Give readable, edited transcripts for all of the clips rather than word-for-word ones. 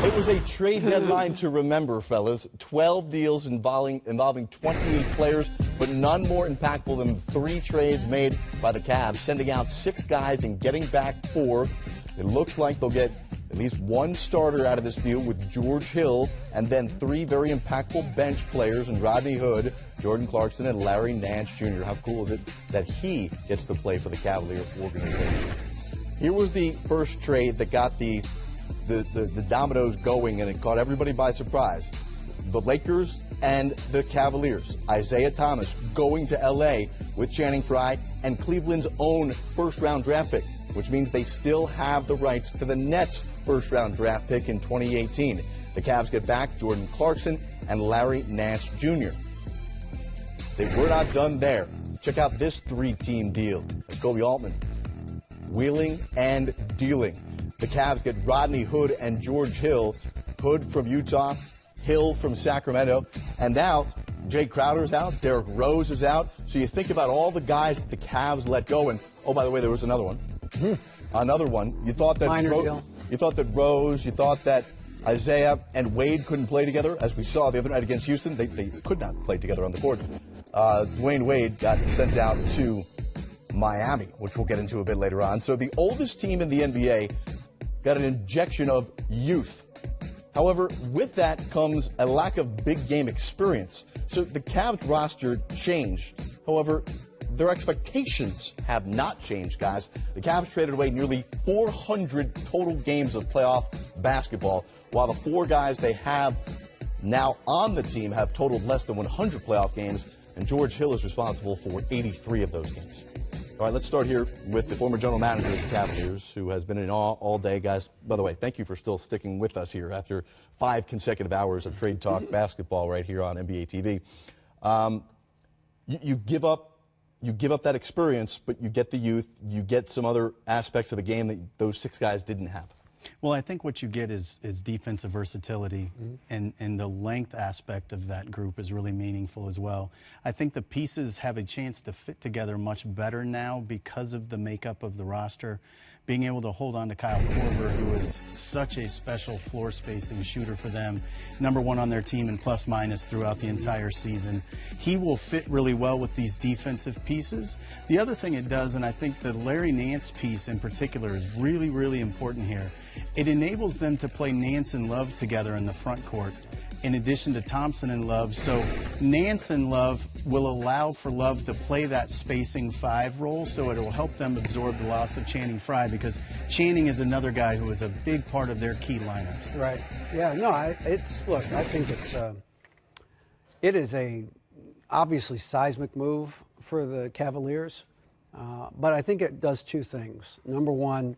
It was a trade deadline to remember, fellas. 12 deals involving 28 players, but none more impactful than 3 trades made by the Cavs, sending out 6 guys and getting back 4. It looks like they'll get at least 1 starter out of this deal with George Hill, and then 3 very impactful bench players in Rodney Hood, Jordan Clarkson, and Larry Nance Jr. How cool is it that he gets to play for the Cavalier organization? Here was the first trade that got the dominoes going, and it caught everybody by surprise. The Lakers and the Cavaliers. Isaiah Thomas going to L.A. with Channing Frye and Cleveland's own first-round draft pick, which means they still have the rights to the Nets' first-round draft pick in 2018. The Cavs get back Jordan Clarkson and Larry Nance Jr. They were not done there. Check out this 3-team deal. Kobe Altman, wheeling and dealing. The Cavs get Rodney Hood and George Hill. Hood from Utah, Hill from Sacramento. And now Jay Crowder's out, Derrick Rose is out. So you think about all the guys that the Cavs let go. And, oh, by the way, there was another one. Another one. You thought that Rose, you thought that Isaiah and Wade couldn't play together. As we saw the other night against Houston, they could not play together on the court. Dwayne Wade got sent out to Miami, which we'll get into a bit later on. So the oldest team in the NBA got an injection of youth. However, with that comes a lack of big game experience. So the Cavs roster changed. However, their expectations have not changed, guys. The Cavs traded away nearly 400 total games of playoff basketball, while the 4 guys they have now on the team have totaled less than 100 playoff games, and George Hill is responsible for 83 of those games. All right, let's start here with the former general manager of the Cavaliers, who has been in awe all day. Guys, by the way, thank you for still sticking with us here after 5 consecutive hours of Trade Talk basketball right here on NBA TV. You give up that experience, but you get the youth. You get some other aspects of the game that those 6 guys didn't have. Well, I think what you get is defensive versatility, and the length aspect of that group is really meaningful as well. I think the pieces have a chance to fit together much better now because of the makeup of the roster. Being able to hold on to Kyle Korver, who is such a special floor spacing shooter for them, #1 on their team in plus minus throughout the entire season. He will fit really well with these defensive pieces. The other thing it does, and I think the Larry Nance piece in particular is really, really important here, it enables them to play Nance and Love together in the front court, in addition to Thompson and Love. So Nance and Love will allow for Love to play that spacing 5 role, so it will help them absorb the loss of Channing Frye, because Channing is another guy who is a big part of their key lineups. Right. Yeah, no, look, I think it is a obviously seismic move for the Cavaliers, but I think it does 2 things. Number one,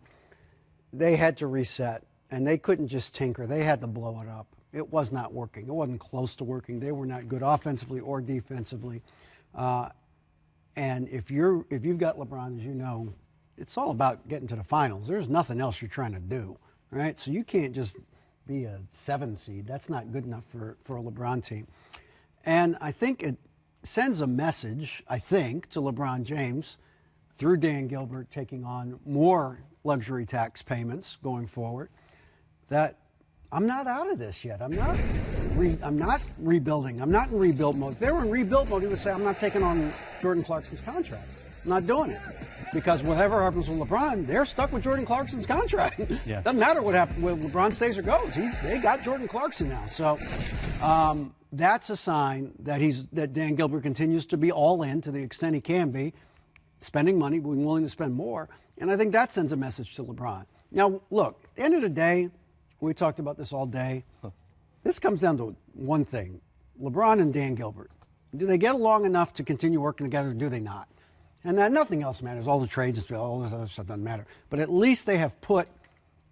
they had to reset, and they couldn't just tinker. They had to blow it up. It was not working. It wasn't close to working. They were not good offensively or defensively. And if you've got LeBron, as you know, it's all about getting to the finals. There's nothing else you're trying to do, right? So you can't just be a 7 seed. That's not good enough for a LeBron team. And I think it sends a message, I think, to LeBron James through Dan Gilbert taking on more luxury tax payments going forward, that I'm not out of this yet. I'm not rebuilding. I'm not in rebuild mode. If they were in rebuild mode, he would say, I'm not taking on Jordan Clarkson's contract. I'm not doing it. Because whatever happens with LeBron, they're stuck with Jordan Clarkson's contract. Yeah. Doesn't matter what happens, when LeBron stays or goes. They got Jordan Clarkson now. So that's a sign that Dan Gilbert continues to be all in to the extent he can be, spending money, being willing to spend more. And I think that sends a message to LeBron. Now, look, at the end of the day, we talked about this all day. This comes down to one thing. LeBron and Dan Gilbert. Do they get along enough to continue working together, or do they not? And that nothing else matters. All the trades, all this other stuff doesn't matter. But at least they have put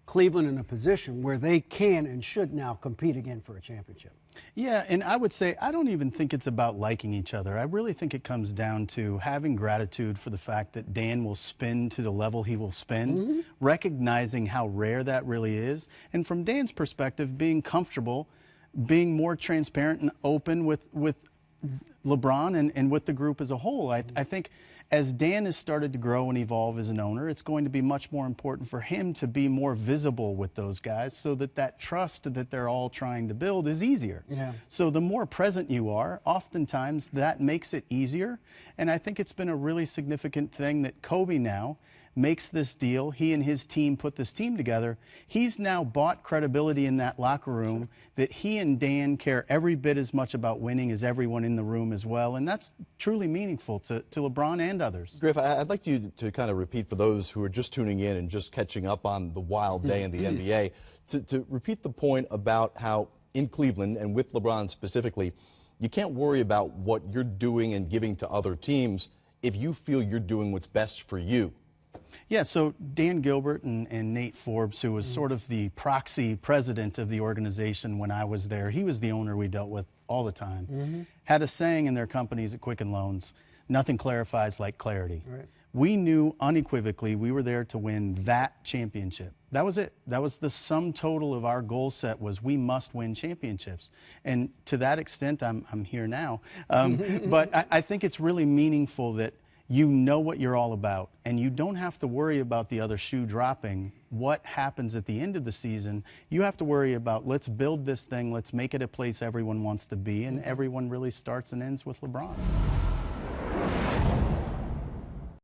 Cleveland in a position where they can and should now compete again for a championship. Yeah, and I would say I don't even think it's about liking each other. I really think it comes down to having gratitude for the fact that Dan will spin to the level he will spin, recognizing how rare that really is, and from Dan's perspective, being comfortable, being more transparent and open with LeBron and with the group as a whole. I think as Dan has started to grow and evolve as an owner, it's going to be much more important for him to be more visible with those guys so that trust that they're all trying to build is easier. Yeah. So the more present you are, oftentimes that makes it easier. And I think it's been a really significant thing that Kobe now makes this deal. He and his team put this team together. He's now bought credibility in that locker room that he and Dan care every bit as much about winning as everyone in the room as well. And that's truly meaningful to LeBron and others. Griff, I'd like you to kind of repeat for those who are just tuning in and just catching up on the wild day in the NBA, to repeat the point about how in Cleveland and with LeBron specifically, you can't worry about what you're doing and giving to other teams if you feel you're doing what's best for you. Yeah, so Dan Gilbert and Nate Forbes, who was sort of the proxy president of the organization when I was there, he was the owner we dealt with all the time, had a saying in their companies at Quicken Loans, nothing clarifies like clarity. Right. We knew unequivocally we were there to win that championship. That was it. That was the sum total of our goal set, was we must win championships. And to that extent, I'm here now. But I think it's really meaningful that you know what you're all about, and you don't have to worry about the other shoe dropping. What happens at the end of the season, you have to worry about, let's build this thing, let's make it a place everyone wants to be, and everyone really starts and ends with LeBron.